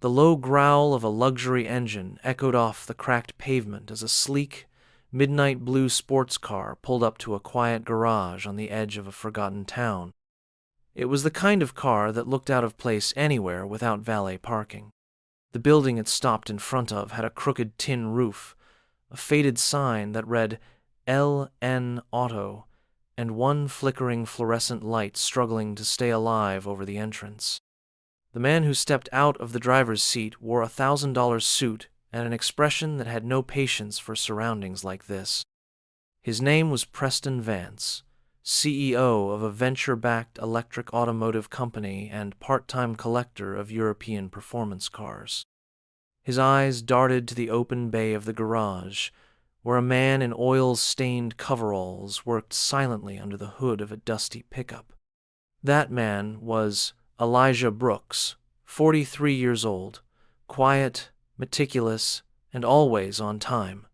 The low growl of a luxury engine echoed off the cracked pavement as a sleek, midnight blue sports car pulled up to a quiet garage on the edge of a forgotten town. It was the kind of car that looked out of place anywhere without valet parking. The building it stopped in front of had a crooked tin roof, a faded sign that read LN Auto, and one flickering fluorescent light struggling to stay alive over the entrance. The man who stepped out of the driver's seat wore a $1,000 suit and an expression that had no patience for surroundings like this. His name was Preston Vance, CEO of a venture-backed electric automotive company and part-time collector of European performance cars. His eyes darted to the open bay of the garage, where a man in oil-stained coveralls worked silently under the hood of a dusty pickup. That man was Elijah Brooks, 43 years old, quiet, meticulous, and always on time.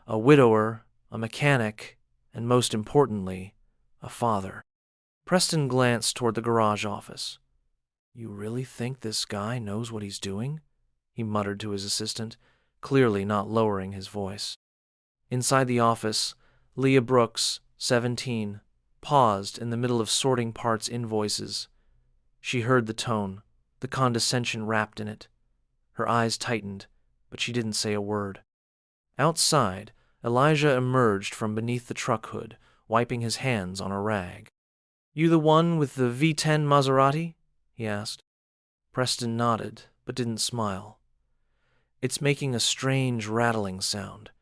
A widower, a mechanic, and most importantly, a father. Preston glanced toward the garage office. "You really think this guy knows what he's doing?" he muttered to his assistant, clearly not lowering his voice. Inside the office, Leah Brooks, 17, paused in the middle of sorting parts invoices. She heard the tone, the condescension wrapped in it. Her eyes tightened, but she didn't say a word. Outside, Elijah emerged from beneath the truck hood, wiping his hands on a rag. "You the one with the V10 Maserati?" he asked. Preston nodded, but didn't smile. "It's making a strange rattling sound.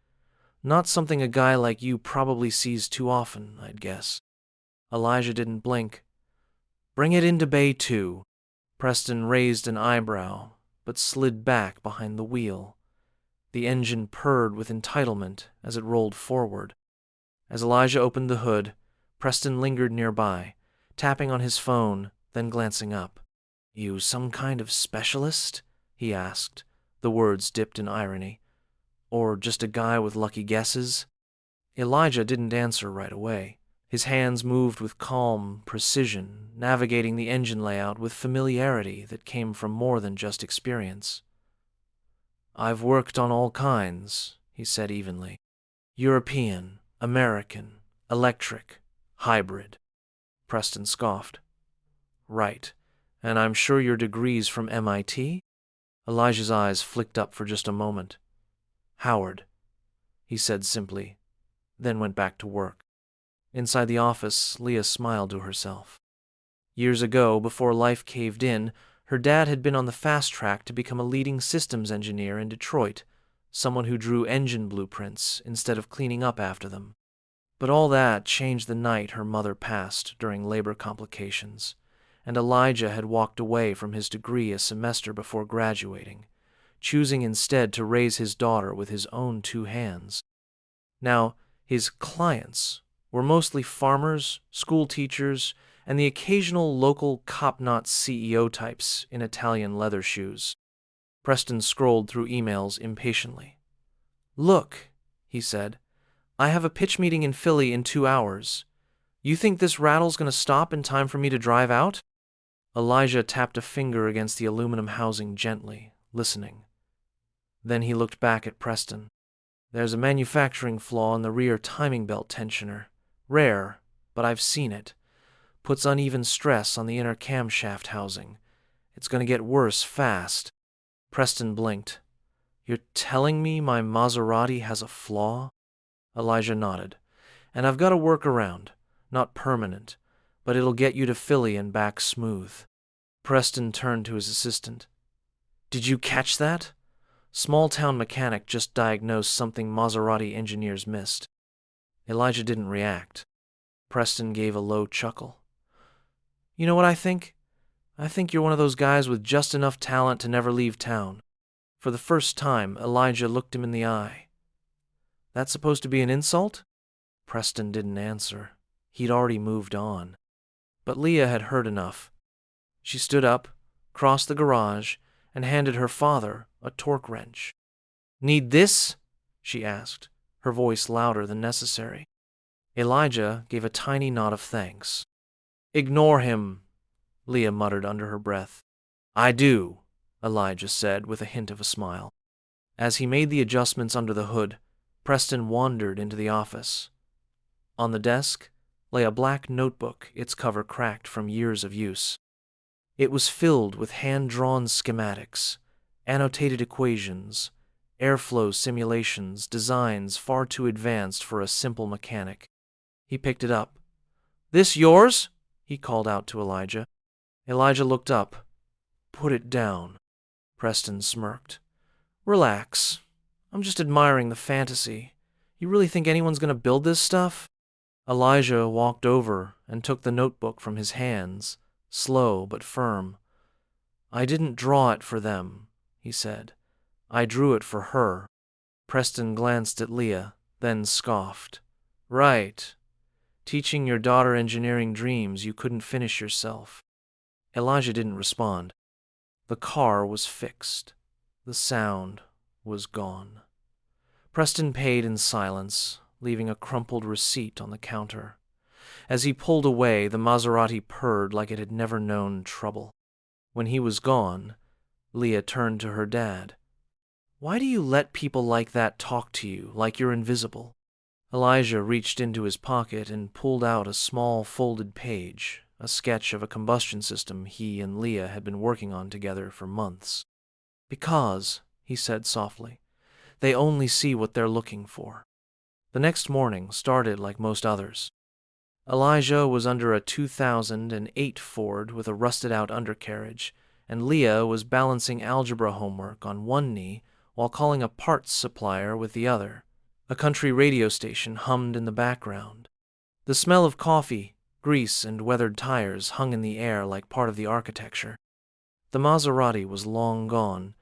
Not something a guy like you probably sees too often, I'd guess." Elijah didn't blink. "Bring it into Bay 2. Preston raised an eyebrow, but slid back behind the wheel. The engine purred with entitlement as it rolled forward. As Elijah opened the hood, Preston lingered nearby, tapping on his phone, then glancing up. "You some kind of specialist?" he asked, the words dipped in irony. "Or just a guy with lucky guesses?" Elijah didn't answer right away. His hands moved with calm precision, navigating the engine layout with familiarity that came from more than just experience. "I've worked on all kinds," he said evenly. "European, American, electric, hybrid." Preston scoffed. "Right. And I'm sure your degree's from MIT?" Elijah's eyes flicked up for just a moment. "Howard," he said simply, then went back to work. Inside the office, Leah smiled to herself. Years ago, before life caved in, her dad had been on the fast track to become a leading systems engineer in Detroit, someone who drew engine blueprints instead of cleaning up after them. But all that changed the night her mother passed during labor complications, and Elijah had walked away from his degree a semester before graduating, choosing instead to raise his daughter with his own two hands. Now, his clients were mostly farmers, school teachers, and the occasional local cop-knot CEO types in Italian leather shoes. Preston scrolled through emails impatiently. "Look," he said, "I have a pitch meeting in Philly in 2 hours. You think this rattle's going to stop in time for me to drive out?" Elijah tapped a finger against the aluminum housing gently, listening. Then he looked back at Preston. "There's a manufacturing flaw in the rear timing belt tensioner. Rare, but I've seen it. Puts uneven stress on the inner camshaft housing. It's going to get worse fast." Preston blinked. "You're telling me my Maserati has a flaw?" Elijah nodded. "And I've got a workaround. Not permanent, but it'll get you to Philly and back smooth." Preston turned to his assistant. "Did you catch that? Small-town mechanic just diagnosed something Maserati engineers missed." Elijah didn't react. Preston gave a low chuckle. "You know what I think? I think you're one of those guys with just enough talent to never leave town." For the first time, Elijah looked him in the eye. "That supposed to be an insult?" Preston didn't answer. He'd already moved on. But Leah had heard enough. She stood up, crossed the garage, and handed her father a torque wrench. "Need this?" she asked, her voice louder than necessary. Elijah gave a tiny nod of thanks. "Ignore him," Leah muttered under her breath. "I do," Elijah said with a hint of a smile. As he made the adjustments under the hood, Preston wandered into the office. On the desk lay a black notebook, its cover cracked from years of use. It was filled with hand-drawn schematics, annotated equations, airflow simulations, designs far too advanced for a simple mechanic. He picked it up. "This yours?" he called out to Elijah. Elijah looked up. "Put it down." Preston smirked. "Relax. I'm just admiring the fantasy. You really think anyone's going to build this stuff?" Elijah walked over and took the notebook from his hands, slow but firm. "I didn't draw it for them," he said. "I drew it for her." Preston glanced at Leah, then scoffed. "Right. Teaching your daughter engineering dreams you couldn't finish yourself." Elijah didn't respond. The car was fixed. The sound was gone. Preston paid in silence, leaving a crumpled receipt on the counter. As he pulled away, the Maserati purred like it had never known trouble. When he was gone, Leah turned to her dad. "Why do you let people like that talk to you, like you're invisible?" Elijah reached into his pocket and pulled out a small folded page, a sketch of a combustion system he and Leah had been working on together for months. "Because," he said softly, "they only see what they're looking for." The next morning started like most others. Elijah was under a 2008 Ford with a rusted-out undercarriage, and Leah was balancing algebra homework on one knee while calling a parts supplier with the other. A country radio station hummed in the background. The smell of coffee, grease, and weathered tires hung in the air like part of the architecture. The Maserati was long gone,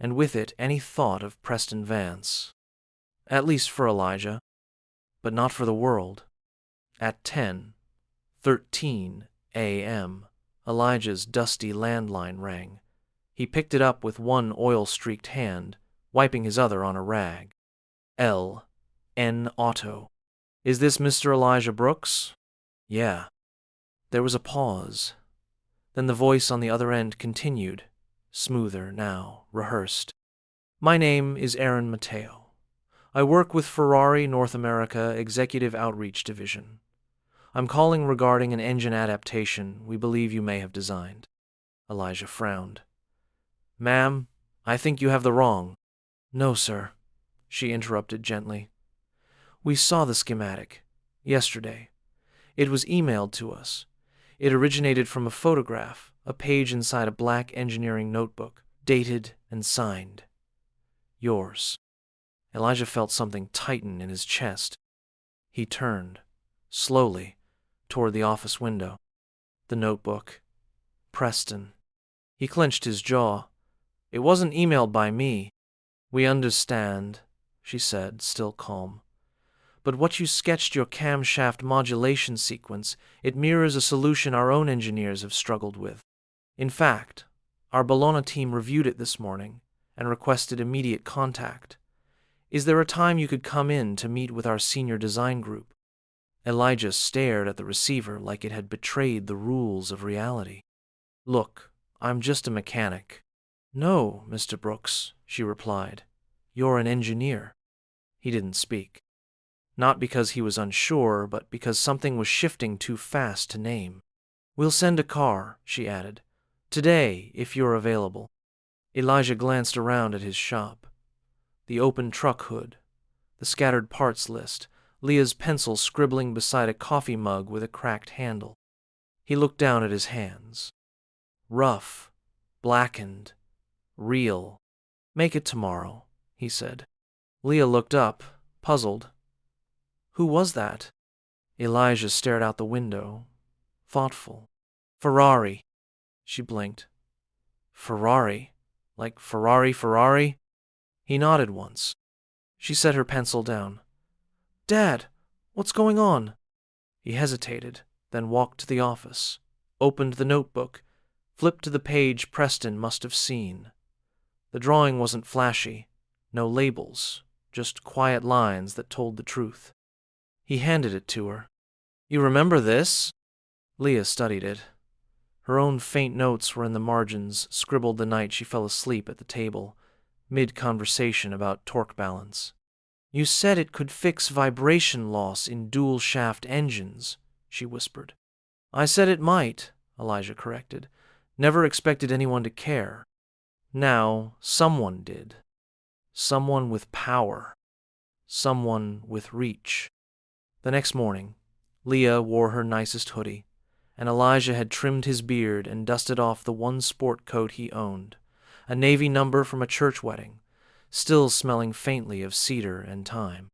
and with it any thought of Preston Vance. At least for Elijah, but not for the world. At 10:13 a.m., Elijah's dusty landline rang. He picked it up with one oil-streaked hand, wiping his other on a rag. L.N. Auto. "Is this Mr. Elijah Brooks?" "Yeah." There was a pause. Then the voice on the other end continued, smoother now, rehearsed. "My name is Aaron Mateo. I work with Ferrari North America Executive Outreach Division. I'm calling regarding an engine adaptation we believe you may have designed." Elijah frowned. "Ma'am, I think you have the wrong." "No, sir," she interrupted gently. "We saw the schematic yesterday. It was emailed to us. It originated from a photograph, a page inside a black engineering notebook, dated and signed. Yours." Elijah felt something tighten in his chest. He turned, slowly, toward the office window. The notebook. Preston. He clenched his jaw. "It wasn't emailed by me." "We understand," she said, still calm. "But what you sketched your camshaft modulation sequence, it mirrors a solution our own engineers have struggled with. In fact, our Bologna team reviewed it this morning and requested immediate contact. Is there a time you could come in to meet with our senior design group?" Elijah stared at the receiver like it had betrayed the rules of reality. "Look, I'm just a mechanic." "No, Mr. Brooks," she replied. "You're an engineer." He didn't speak. Not because he was unsure, but because something was shifting too fast to name. "We'll send a car," she added. "Today, if you're available." Elijah glanced around at his shop. The open truck hood, the scattered parts list, Leah's pencil scribbling beside a coffee mug with a cracked handle. He looked down at his hands. Rough, blackened, real. "Make it tomorrow," he said. Leah looked up, puzzled. "Who was that?" Elijah stared out the window, thoughtful. "Ferrari." She blinked. "Ferrari? Like Ferrari?" He nodded once. She set her pencil down. "Dad, what's going on?" He hesitated, then walked to the office, opened the notebook, flipped to the page Preston must have seen. The drawing wasn't flashy, no labels, just quiet lines that told the truth. He handed it to her. "You remember this?" Leah studied it. Her own faint notes were in the margins, scribbled the night she fell asleep at the table, mid-conversation about torque balance. "You said it could fix vibration loss in dual-shaft engines," she whispered. "I said it might," Elijah corrected. "Never expected anyone to care. Now, someone did. Someone with power. Someone with reach." The next morning, Leah wore her nicest hoodie, and Elijah had trimmed his beard and dusted off the one sport coat he owned, a navy number from a church wedding, still smelling faintly of cedar and thyme.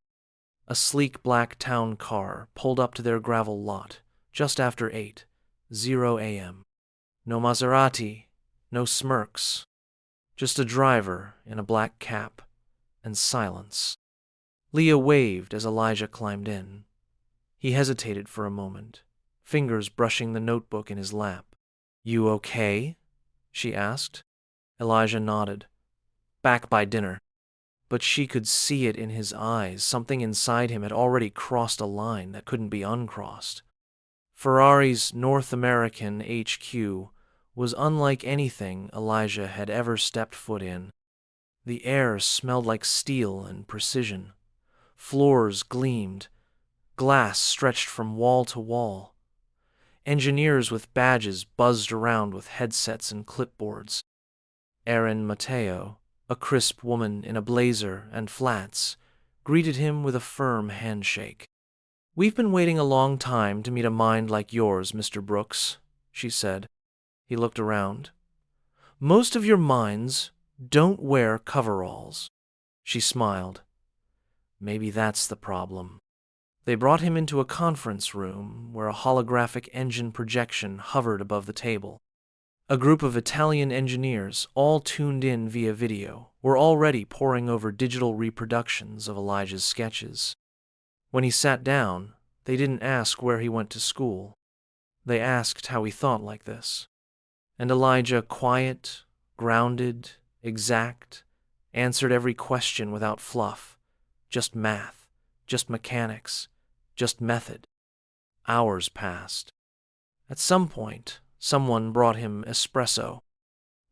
A sleek black town car pulled up to their gravel lot just after 8:00 a.m. No Maserati, no smirks, just a driver in a black cap and silence. Leah waved as Elijah climbed in. He hesitated for a moment, fingers brushing the notebook in his lap. "You okay?" she asked. Elijah nodded. "Back by dinner." But she could see it in his eyes. Something inside him had already crossed a line that couldn't be uncrossed. Ferrari's North American HQ was unlike anything Elijah had ever stepped foot in. The air smelled like steel and precision. Floors gleamed. Glass stretched from wall to wall. Engineers with badges buzzed around with headsets and clipboards. Erin Mateo, a crisp woman in a blazer and flats, greeted him with a firm handshake. "We've been waiting a long time to meet a mind like yours, Mr. Brooks," she said. He looked around. "Most of your minds don't wear coveralls." She smiled. "Maybe that's the problem." They brought him into a conference room where a holographic engine projection hovered above the table. A group of Italian engineers, all tuned in via video, were already poring over digital reproductions of Elijah's sketches. When he sat down, they didn't ask where he went to school. They asked how he thought like this. And Elijah, quiet, grounded, exact, answered every question without fluff. Just math, just mechanics, just method. Hours passed. At some point, someone brought him espresso.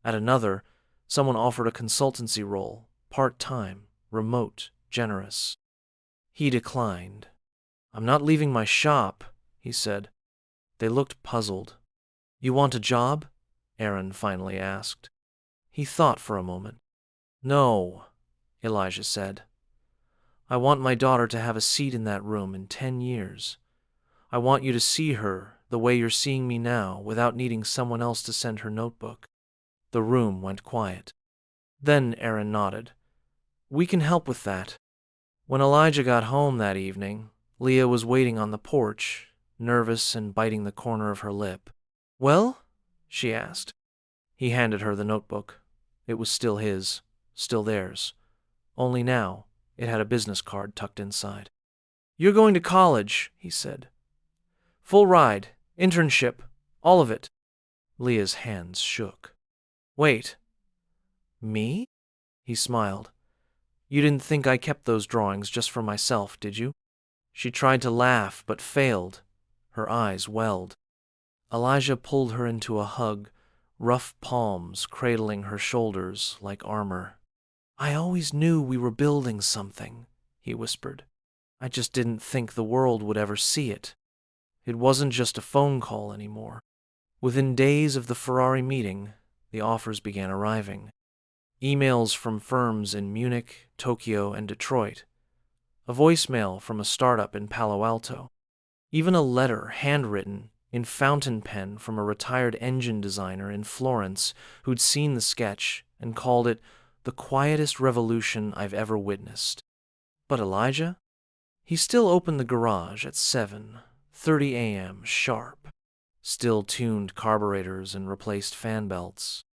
At another, someone offered a consultancy role, part-time, remote, generous. He declined. "I'm not leaving my shop," he said. They looked puzzled. "You want a job?" Erin finally asked. He thought for a moment. "No," Elijah said. "I want my daughter to have a seat in that room in 10 years. I want you to see her the way you're seeing me now, without needing someone else to send her notebook." The room went quiet. Then Erin nodded. "We can help with that." When Elijah got home that evening, Leah was waiting on the porch, nervous and biting the corner of her lip. "Well?" she asked. He handed her the notebook. It was still his, still theirs. Only now, it had a business card tucked inside. "You're going to college," he said. "Full ride, internship, all of it." Leah's hands shook. "Wait. Me?" He smiled. "You didn't think I kept those drawings just for myself, did you?" She tried to laugh, but failed. Her eyes welled. Elijah pulled her into a hug, rough palms cradling her shoulders like armor. "I always knew we were building something," he whispered. "I just didn't think the world would ever see it." It wasn't just a phone call anymore. Within days of the Ferrari meeting, the offers began arriving. Emails from firms in Munich, Tokyo, and Detroit. A voicemail from a startup in Palo Alto. Even a letter, handwritten, in fountain pen from a retired engine designer in Florence who'd seen the sketch and called it the quietest revolution I've ever witnessed. But Elijah? He still opened the garage at 7:30 a.m. sharp. Still tuned carburetors and replaced fan belts.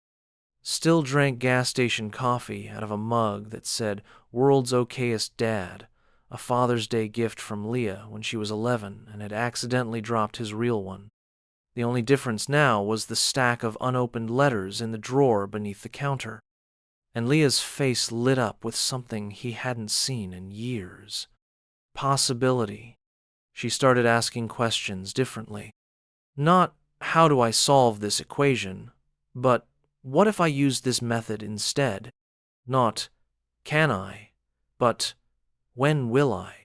Still drank gas station coffee out of a mug that said "World's Okayest Dad," a Father's Day gift from Leah when she was 11 and had accidentally dropped his real one. The only difference now was the stack of unopened letters in the drawer beneath the counter. And Leah's face lit up with something he hadn't seen in years. Possibility. She started asking questions differently. Not how do I solve this equation, but what if I use this method instead? Not, can I, but when will I?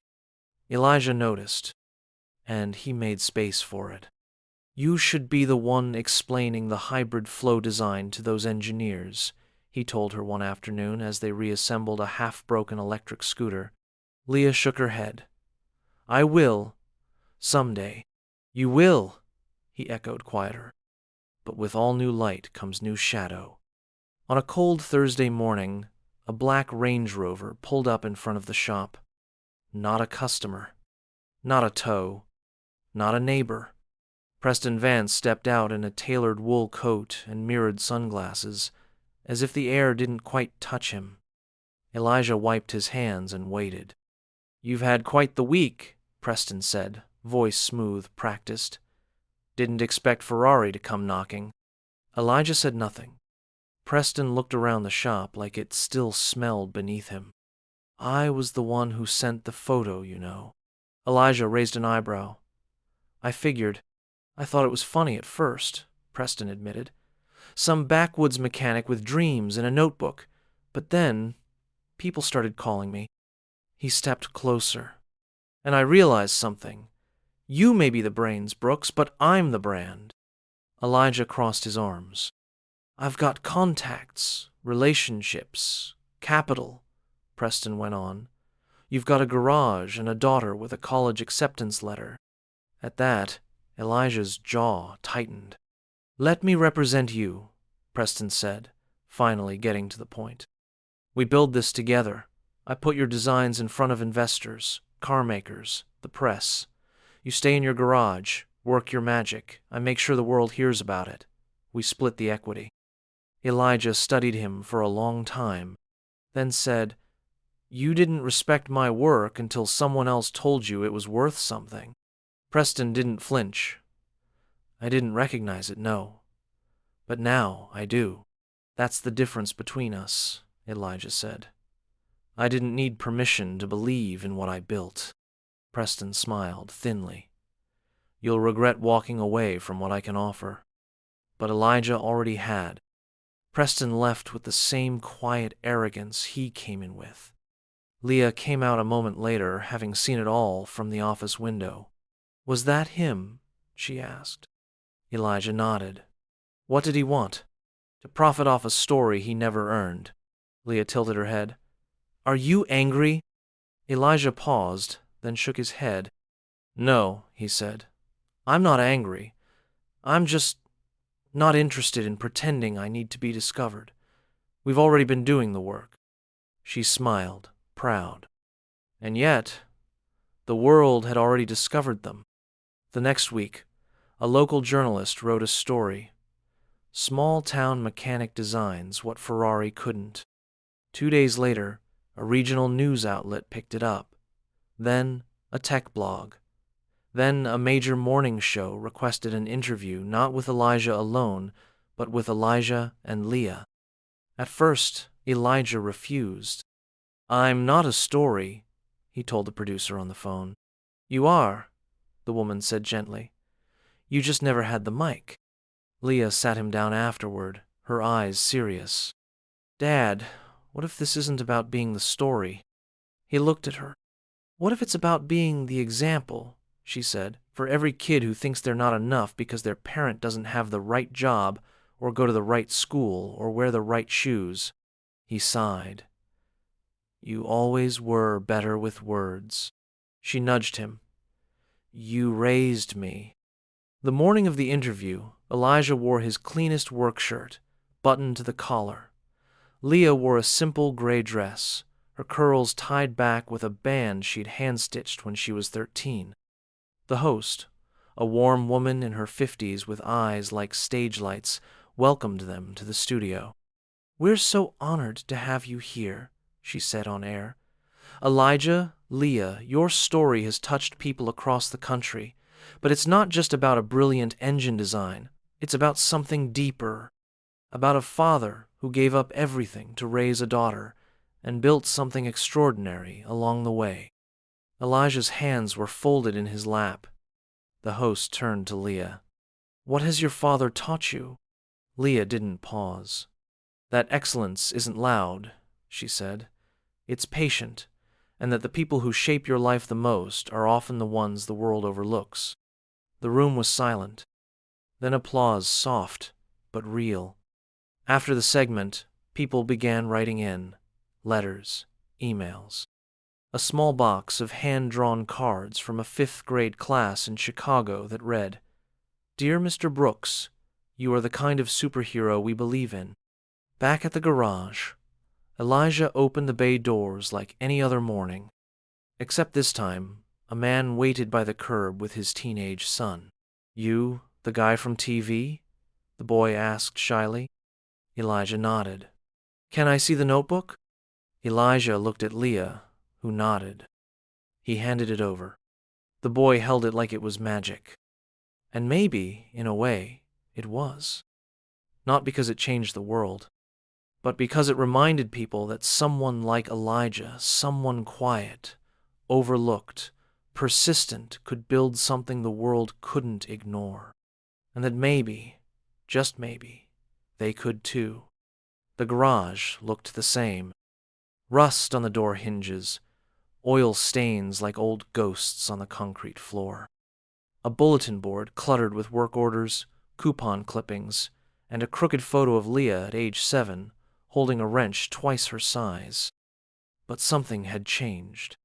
Elijah noticed, and he made space for it. You should be the one explaining the hybrid flow design to those engineers, he told her one afternoon as they reassembled a half-broken electric scooter. Leah shook her head. I will, someday. You will, he echoed quieter. But with all new light comes new shadow. On a cold Thursday morning, a black Range Rover pulled up in front of the shop. Not a customer. Not a tow. Not a neighbor. Preston Vance stepped out in a tailored wool coat and mirrored sunglasses, as if the air didn't quite touch him. Elijah wiped his hands and waited. You've had quite the week, Preston said, voice smooth, practiced. Didn't expect Ferrari to come knocking. Elijah said nothing. Preston looked around the shop like it still smelled beneath him. I was the one who sent the photo, you know. Elijah raised an eyebrow. I figured. I thought it was funny at first, Preston admitted. Some backwoods mechanic with dreams in a notebook. But then, people started calling me. He stepped closer. And I realized something. You may be the brains, Brooks, but I'm the brand. Elijah crossed his arms. I've got contacts, relationships, capital, Preston went on. You've got a garage and a daughter with a college acceptance letter. At that, Elijah's jaw tightened. Let me represent you, Preston said, finally getting to the point. We build this together. I put your designs in front of investors, car makers, the press. You stay in your garage, work your magic. I make sure the world hears about it. We split the equity. Elijah studied him for a long time, then said, You didn't respect my work until someone else told you it was worth something. Preston didn't flinch. I didn't recognize it, no. But now I do. That's the difference between us, Elijah said. I didn't need permission to believe in what I built. Preston smiled thinly. You'll regret walking away from what I can offer. But Elijah already had. Preston left with the same quiet arrogance he came in with. Leah came out a moment later, having seen it all from the office window. Was that him? She asked. Elijah nodded. What did he want? To profit off a story he never earned. Leah tilted her head. Are you angry? Elijah paused, then shook his head. No, he said. I'm not angry. I'm just not interested in pretending I need to be discovered. We've already been doing the work. She smiled, proud. And yet, the world had already discovered them. The next week, a local journalist wrote a story. Small-town mechanic designs what Ferrari couldn't. 2 days later, a regional news outlet picked it up. Then, a tech blog. Then, a major morning show requested an interview not with Elijah alone, but with Elijah and Leah. At first, Elijah refused. I'm not a story, he told the producer on the phone. You are, the woman said gently. You just never had the mic. Leah sat him down afterward, her eyes serious. Dad, what if this isn't about being the story? He looked at her. What if it's about being the example, she said, for every kid who thinks they're not enough because their parent doesn't have the right job or go to the right school or wear the right shoes? He sighed. You always were better with words. She nudged him. You raised me. The morning of the interview, Elijah wore his cleanest work shirt, buttoned to the collar. Leah wore a simple gray dress, her curls tied back with a band she'd hand-stitched when she was 13. The host, a warm woman in her 50s with eyes like stage lights, welcomed them to the studio. We're so honored to have you here, she said on air. Elijah, Leah, your story has touched people across the country, but it's not just about a brilliant engine design. It's about something deeper, about a father who gave up everything to raise a daughter and built something extraordinary along the way. Elijah's hands were folded in his lap. The host turned to Leah. What has your father taught you? Leah didn't pause. That excellence isn't loud, she said. It's patient, and that the people who shape your life the most are often the ones the world overlooks. The room was silent. Then applause, soft but real. After the segment, people began writing in letters, emails. A small box of hand-drawn cards from a fifth-grade class in Chicago that read, "Dear Mr. Brooks, you are the kind of superhero we believe in." Back at the garage, Elijah opened the bay doors like any other morning. Except this time, a man waited by the curb with his teenage son. "You, the guy from TV?" the boy asked shyly. Elijah nodded. "Can I see the notebook?" Elijah looked at Leah, who nodded. He handed it over. The boy held it like it was magic. And maybe, in a way, it was. Not because it changed the world, but because it reminded people that someone like Elijah, someone quiet, overlooked, persistent, could build something the world couldn't ignore. And that maybe, just maybe, they could too. The garage looked the same. Rust on the door hinges, oil stains like old ghosts on the concrete floor. A bulletin board cluttered with work orders, coupon clippings, and a crooked photo of Leah at age 7, holding a wrench twice her size. But something had changed.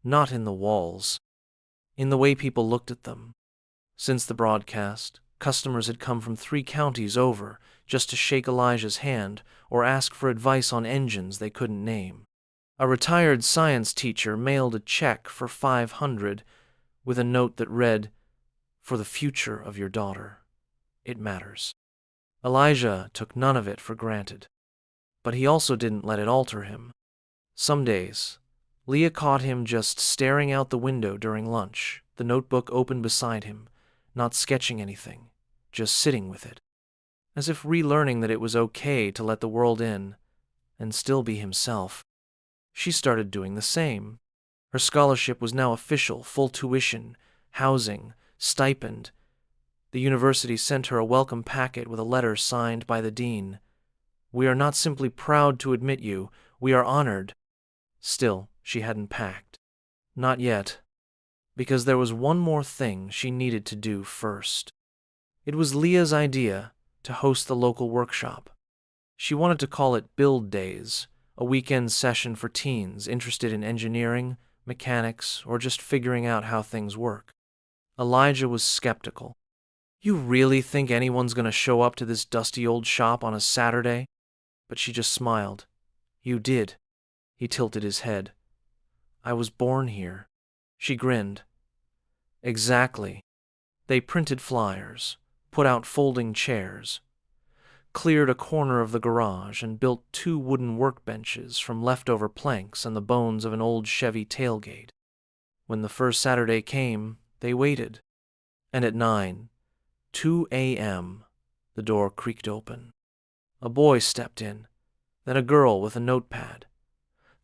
Not in the walls, in the way people looked at them. Since the broadcast, customers had come from 3 counties over just to shake Elijah's hand or ask for advice on engines they couldn't name. A retired science teacher mailed a check for $500 with a note that read, "For the future of your daughter, it matters." Elijah took none of it for granted, but he also didn't let it alter him. Some days, Leah caught him just staring out the window during lunch, the notebook open beside him, not sketching anything, just sitting with it, as if relearning that it was okay to let the world in and still be himself. She started doing the same. Her scholarship was now official, full tuition, housing, stipend. The university sent her a welcome packet with a letter signed by the dean. "We are not simply proud to admit you, we are honored." Still, she hadn't packed. Not yet, because there was one more thing she needed to do first. It was Leah's idea to host the local workshop. She wanted to call it Build Days, a weekend session for teens interested in engineering, mechanics, or just figuring out how things work. Elijah was skeptical. "You really think anyone's going to show up to this dusty old shop on a Saturday?" But she just smiled. "You did." He tilted his head. "I was born here." She grinned. "Exactly." They printed flyers, put out folding chairs, cleared a corner of the garage and built 2 wooden workbenches from leftover planks and the bones of an old Chevy tailgate. When the first Saturday came, they waited. And at 2 a.m., the door creaked open. A boy stepped in, then a girl with a notepad,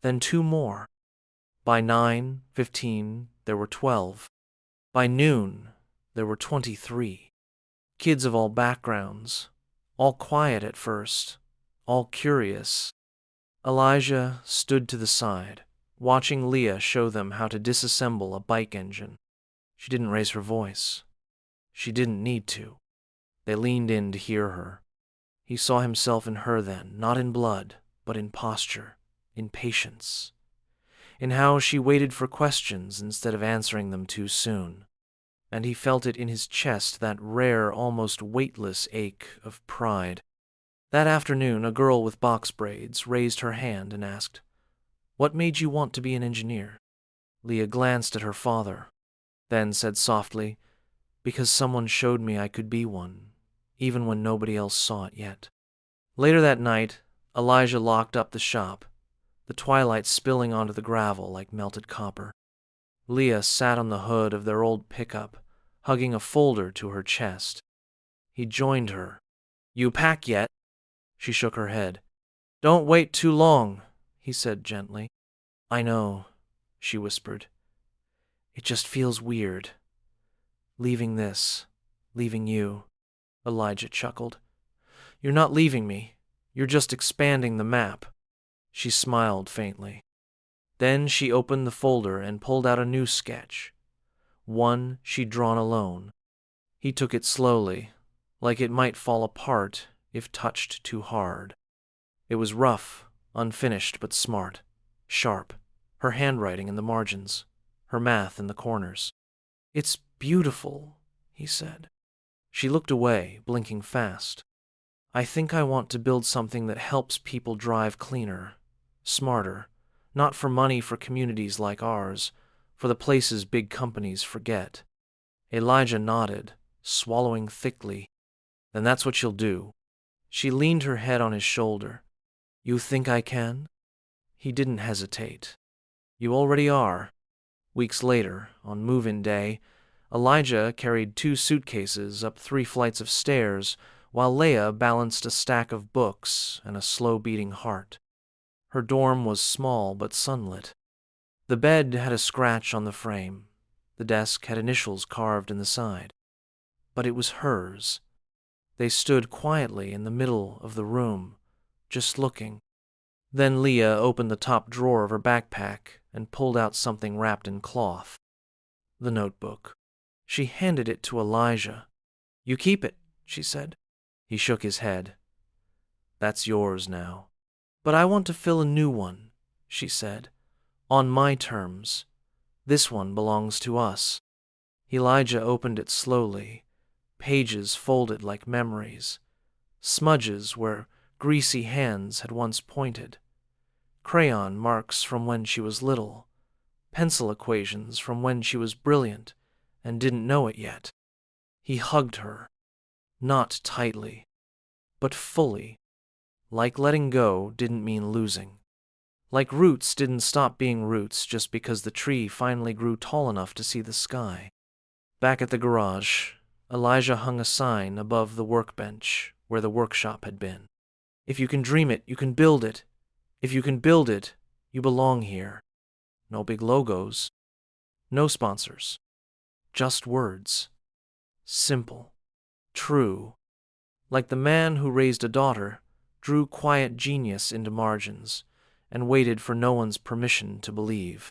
then 2 more. By 9:15, there were 12. By noon, there were 23. Kids of all backgrounds, all quiet at first, all curious. Elijah stood to the side, watching Leah show them how to disassemble a bike engine. She didn't raise her voice. She didn't need to. They leaned in to hear her. He saw himself in her then, not in blood, but in posture, in patience, in how she waited for questions instead of answering them too soon. And he felt it in his chest, that rare, almost weightless ache of pride. That afternoon, a girl with box braids raised her hand and asked, "What made you want to be an engineer?" Leah glanced at her father, then said softly, "Because someone showed me I could be one, even when nobody else saw it yet." Later that night, Elijah locked up the shop, the twilight spilling onto the gravel like melted copper. Leah sat on the hood of their old pickup, hugging a folder to her chest. He joined her. "You pack yet?" She shook her head. "Don't wait too long," he said gently. "I know," she whispered. "It just feels weird. Leaving this, leaving you." Elijah chuckled. You're not leaving me. You're just expanding the map. She smiled faintly. Then she opened the folder and pulled out a new sketch, one she'd drawn alone. He took it slowly, like it might fall apart if touched too hard. It was rough, unfinished but smart, sharp, her handwriting in the margins, her math in the corners. It's beautiful, he said. She looked away, blinking fast. I think I want to build something that helps people drive cleaner, smarter, not for money for communities like ours, for the places big companies forget. Elijah nodded, swallowing thickly. Then that's what you'll do. She leaned her head on his shoulder. You think I can? He didn't hesitate. You already are. Weeks later, on move-in day, Elijah carried 2 suitcases up 3 flights of stairs while Leah balanced a stack of books and a slow-beating heart. Her dorm was small but sunlit. The bed had a scratch on the frame. The desk had initials carved in the side. But it was hers. They stood quietly in the middle of the room, just looking. Then Leah opened the top drawer of her backpack and pulled out something wrapped in cloth. The notebook. She handed it to Elijah. You keep it, she said. He shook his head. That's yours now. But I want to fill a new one, she said. On my terms. This one belongs to us. Elijah opened it slowly, pages folded like memories, smudges where greasy hands had once pointed, crayon marks from when she was little, pencil equations from when she was brilliant and didn't know it yet. He hugged her, not tightly, but fully, like letting go didn't mean losing. Like roots didn't stop being roots just because the tree finally grew tall enough to see the sky. Back at the garage, Elijah hung a sign above the workbench where the workshop had been. If you can dream it, you can build it. If you can build it, you belong here. No big logos. No sponsors. Just words. Simple. True. Like the man who raised a daughter, drew quiet genius into margins, and waited for no one's permission to believe.